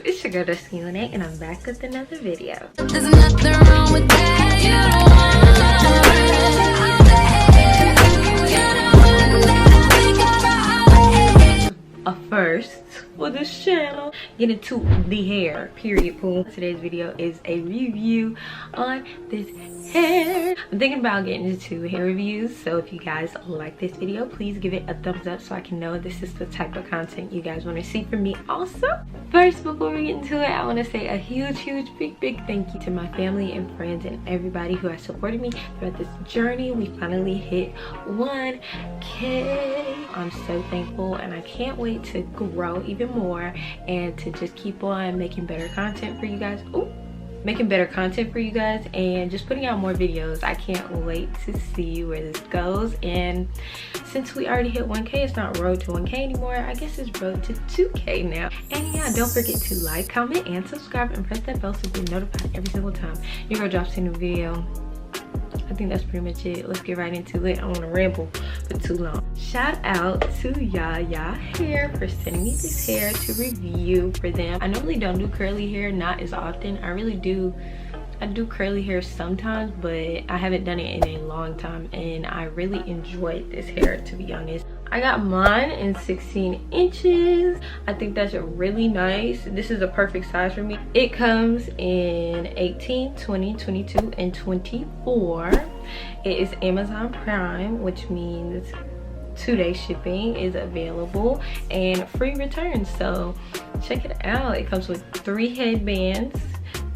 YouTube? It's your girl Lanay, and I'm back with another video. There's nothing wrong with that. You don't want a first for this channel. Get into the hair, period, pool. Today's video is a review on this hair. I'm thinking about getting into hair reviews, so if you guys like this video, please give it a thumbs up so I can know this is the type of content you guys want to see from me. Also, first, before we get into it, I want to say a huge big thank you to my family and friends and everybody who has supported me throughout this journey. We finally hit 1K. I'm so thankful, and I can't wait to grow even more and to just keep on making better content for you guys. And just putting out more videos. I can't wait to see where this goes. And since we already hit 1K, it's not road to 1K anymore. I guess it's road to 2K now. And yeah, don't forget to like, comment, and subscribe, and press that bell so you're notified every single time your girl drops a new video. I think that's pretty much it. Let's get right into it. I don't want to ramble for too long. Shout out to JaJa Hair for sending me this hair to review for them. I normally don't do curly hair, not as often. I do curly hair sometimes, but I haven't done it in a long time, and I really enjoyed this hair, to be honest. I got mine in 16 inches. I think that's really nice. This is a perfect size for me. It comes in 18, 20, 22, and 24. It is Amazon Prime, which means 2-day shipping is available and free returns. So check it out. It comes with 3 headbands.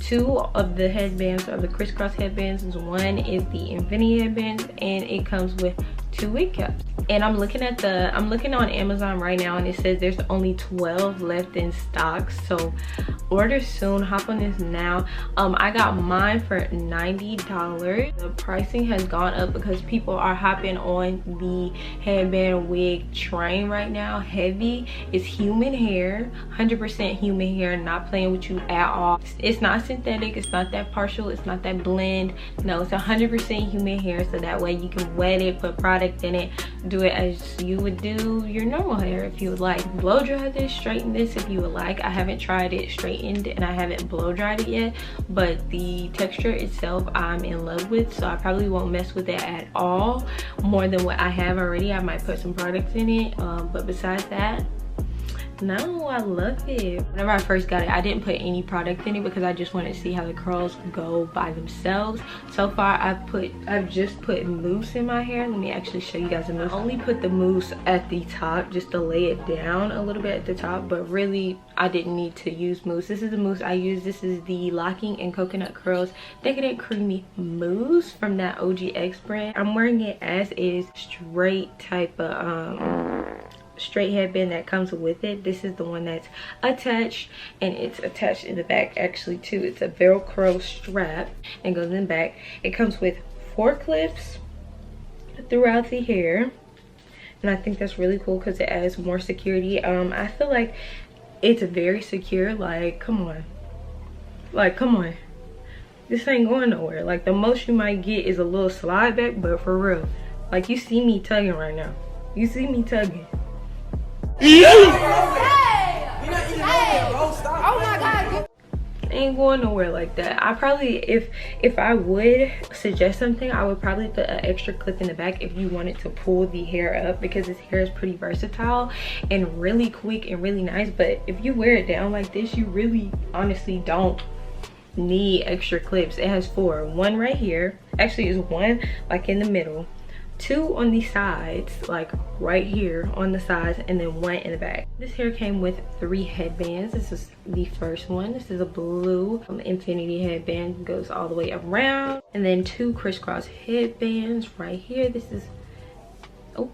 2 of the headbands are the crisscross headbands. One is the infinity headbands, and it comes with 2 wig caps. And I'm looking on Amazon right now, and it says there's only 12 left in stock, so order soon. Hop on this now. I got mine for $90. The pricing has gone up because people are hopping on the headband wig train right now. Heavy. Is human hair, 100% human hair, not playing with you at all. It's not synthetic, it's not that partial, it's not that blend. No, it's 100% human hair, so that way you can wet it, put product in it, do it as you would do your normal hair if you would like. Blow dry this, straighten this if you would like. I haven't tried it straightened and I haven't blow dried it yet, but the texture itself I'm in love with, so I probably won't mess with it at all more than what I have already. I might put some products in it, but besides that, no, I love it. Whenever I first got it, I didn't put any product in it because I just wanted to see how the curls go by themselves. So far, I've just put mousse in my hair. Let me actually show you guys the mousse. I only put the mousse at the top just to lay it down a little bit at the top, but really I didn't need to use mousse. This is the mousse I use. This is the Locking and Coconut Curls Decadent Creamy Mousse from that OGX brand. I'm wearing it as is, straight type of straight headband that comes with it. This is the one that's attached, and it's attached in the back actually too. It's a Velcro strap and goes in the back. It comes with 4 clips throughout the hair, and I think that's really cool because it adds more security. I feel like it's very secure. Like, come on, this ain't going nowhere. Like, the most you might get is a little slide back, but for real, like, you see me tugging right now. You see me tugging. Oh my God, ain't going nowhere like that. I probably, if I would suggest something, I would probably put an extra clip in the back if you wanted to pull the hair up, because this hair is pretty versatile and really quick and really nice. But if you wear it down like this, you really honestly don't need extra clips. It has 4. 1 right here, actually is 1 like in the middle, 2 on the sides, like right here on the sides, and then 1 in the back. This hair came with 3 headbands. This is the first one. This is a blue infinity headband, goes all the way around, and then 2 crisscross headbands right here. This is oh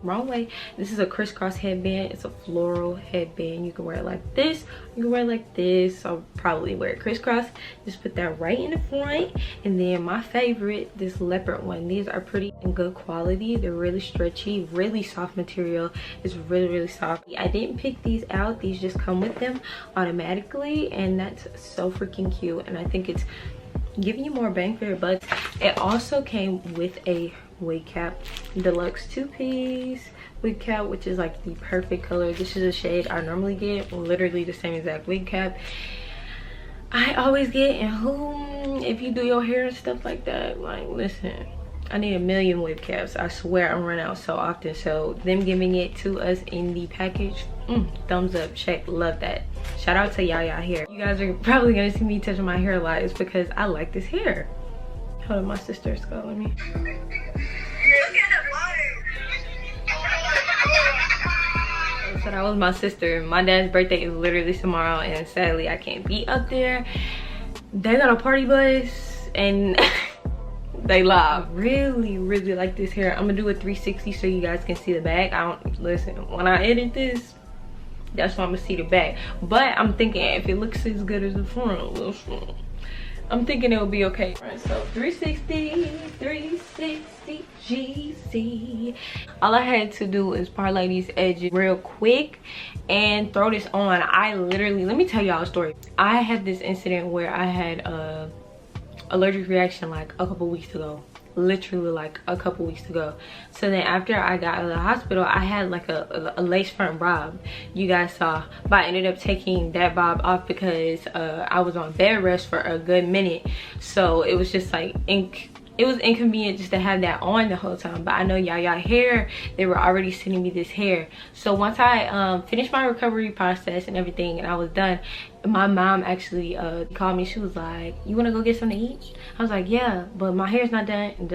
wrong way. This is a crisscross headband. It's a floral headband. You can wear it like this, you can wear it like this. I'll probably wear it crisscross. Just put that right in the front. And then my favorite, this leopard one. These are pretty and good quality. They're really stretchy, really soft material. It's really soft. I didn't pick these out, these just come with them automatically, and that's so freaking cute. And I think it's giving you more bang for your buck. It also came with a wig cap, deluxe 2-piece wig cap, which is like the perfect color. This is a shade I normally get, literally the same exact wig cap I always get. And who, if you do your hair and stuff like that, like listen, I need a million wig caps. I swear I'm running out so often. So them giving it to us in the package, thumbs up, check, love that. Shout out to JaJa hair. You guys are probably gonna see me touching my hair a lot. It's because I like this hair. Hold on, my sister's calling me. So that was my sister. My dad's birthday is literally tomorrow, and sadly I can't be up there. They got a party bus and they live. Really like this hair. I'm gonna do a 360 so you guys can see the back. I don't, listen, when I edit this, that's why I'm gonna see the back. But I'm thinking if it looks as good as the front, I'm thinking it will be okay. Right, so 360 GC. All I had to do is parlay these edges real quick and throw this on. I literally, let me tell y'all a story. I had this incident where I had a allergic reaction like a couple weeks ago, literally like a couple weeks ago. So then after I got out of the hospital, I had like a lace front bob, you guys saw, but I ended up taking that bob off because I was on bed rest for a good minute. So it was just like it was inconvenient just to have that on the whole time. But I know JaJa hair, they were already sending me this hair. So once I finished my recovery process and everything and I was done, my mom actually called me. She was like, you want to go get something to eat? I was like, yeah, but my hair's not done. And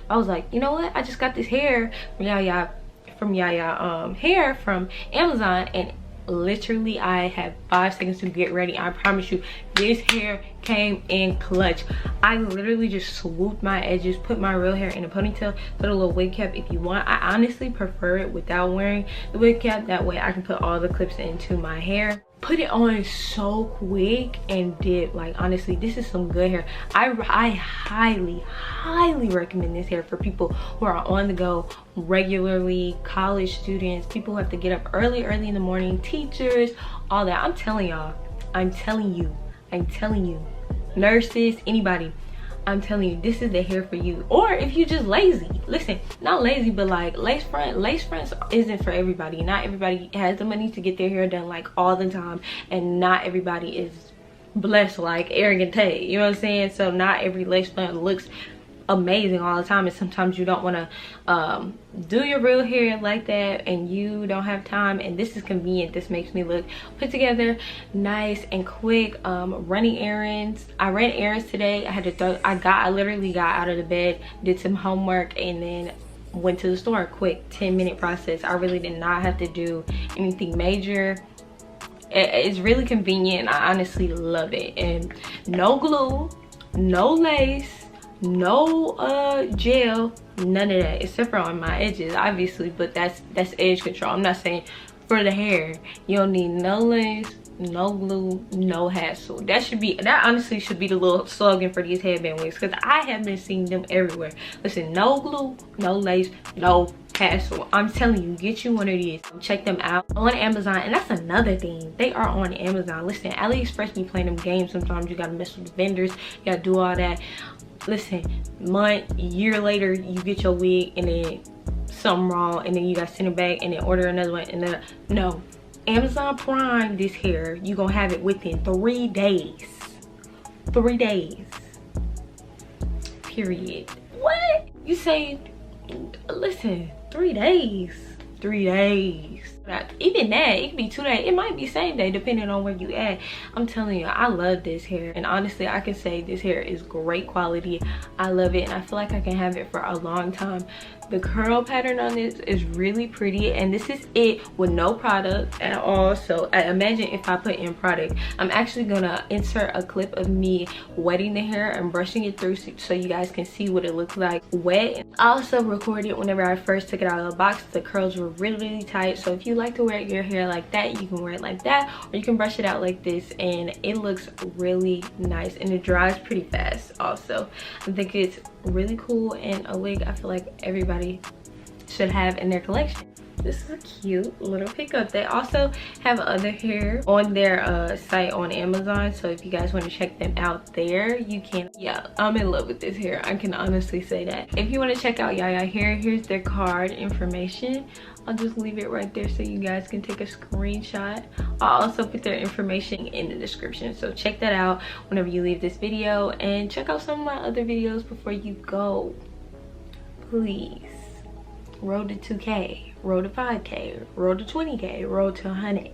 I was like, you know what, I just got this hair from JaJa hair from Amazon, and literally I had 5 seconds to get ready. I promise you, this hair came in clutch. I literally just swooped my edges, put my real hair in a ponytail, put a little wig cap if you want. I honestly prefer it without wearing the wig cap, that way I can put all the clips into my hair. Put it on so quick and did, like, honestly, this is some good hair. I highly recommend this hair for people who are on the go regularly, college students, people who have to get up early in the morning, teachers, all that. I'm telling y'all, I'm telling you, nurses, anybody, I'm telling you, this is the hair for you. Or if you're just lazy, listen, not lazy, but like lace fronts isn't for everybody. Not everybody has the money to get their hair done like all the time, and not everybody is blessed like Arrogant Tay, you know what I'm saying? So not every lace front looks amazing all the time, and sometimes you don't want to do your real hair like that and you don't have time, and this is convenient. This makes me look put together, nice and quick. Running errands, I ran errands today. I had to I literally got out of the bed, did some homework, and then went to the store. Quick 10-minute process. I really did not have to do anything major. It's really convenient. I honestly love it. And no glue, no lace, no gel, none of that, except for on my edges obviously, but that's edge control. I'm not saying for the hair. You don't need no lace, no glue, no hassle. That honestly should be the little slogan for these headband wigs, because I have been seeing them everywhere. Listen, no glue, no lace, no hassle. I'm telling you, get you one of these. Check them out on Amazon. And that's another thing, they are on Amazon. Listen, AliExpress be playing them games sometimes. You gotta mess with the vendors, you gotta do all that. Listen, year later, you get your wig and then something wrong, and then you gotta send it back and then order another one. And then no, Amazon Prime this hair, you gonna have it within 3 days. 3 days, period. What you say? Listen, 3 days, 3 days. Even that, it could be 2 days, it might be same day depending on where you at. I'm telling you, I love this hair, and honestly I can say this hair is great quality. I love it, and I feel like I can have it for a long time. The curl pattern on this is really pretty, and this is it with no product at all. So I imagine if I put in product, I'm actually gonna insert a clip of me wetting the hair and brushing it through so you guys can see what it looks like wet. I also recorded whenever I first took it out of the box. The curls were really tight, so if you like to wear your hair like that, you can wear it like that, or you can brush it out like this, and it looks really nice, and it dries pretty fast also. I think it's really cool, and a wig I feel like everybody should have in their collection. This is a cute little pickup. They also have other hair on their site on Amazon, so if you guys want to check them out there, you can. Yeah, I'm in love with this hair. I can honestly say that. If you want to check out JaJa hair, here's their card information. I'll just leave it right there so you guys can take a screenshot. I'll also put their information in the description, so check that out whenever you leave this video, and check out some of my other videos before you go. Please. Road to 2K, road to 5K, road to 20K, road to 100.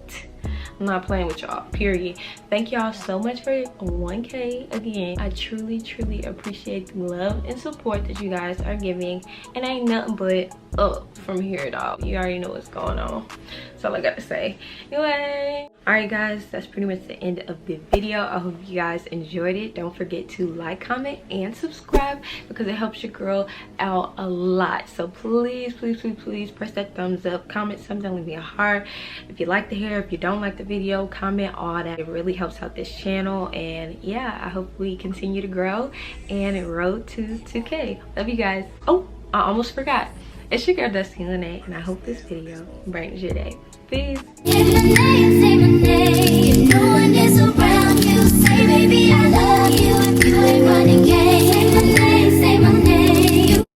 I'm not playing with y'all, period. Thank y'all so much for 1K again. I truly appreciate the love and support that you guys are giving, and ain't nothing but up from here, dog. You already know what's going on. That's all I got to say. Anyway, all right guys, that's pretty much the end of the video. I hope you guys enjoyed it. Don't forget to like, comment, and subscribe because it helps your girl out a lot. So please press that thumbs up, comment something, leave me a heart if you like the hair, if you don't like the video, comment all that. It really helps out this channel, and yeah, I hope we continue to grow and road to 2K. Love you guys. Oh, I almost forgot. It's your girl Dusty Lanay, and I hope this video brightens your day. Peace.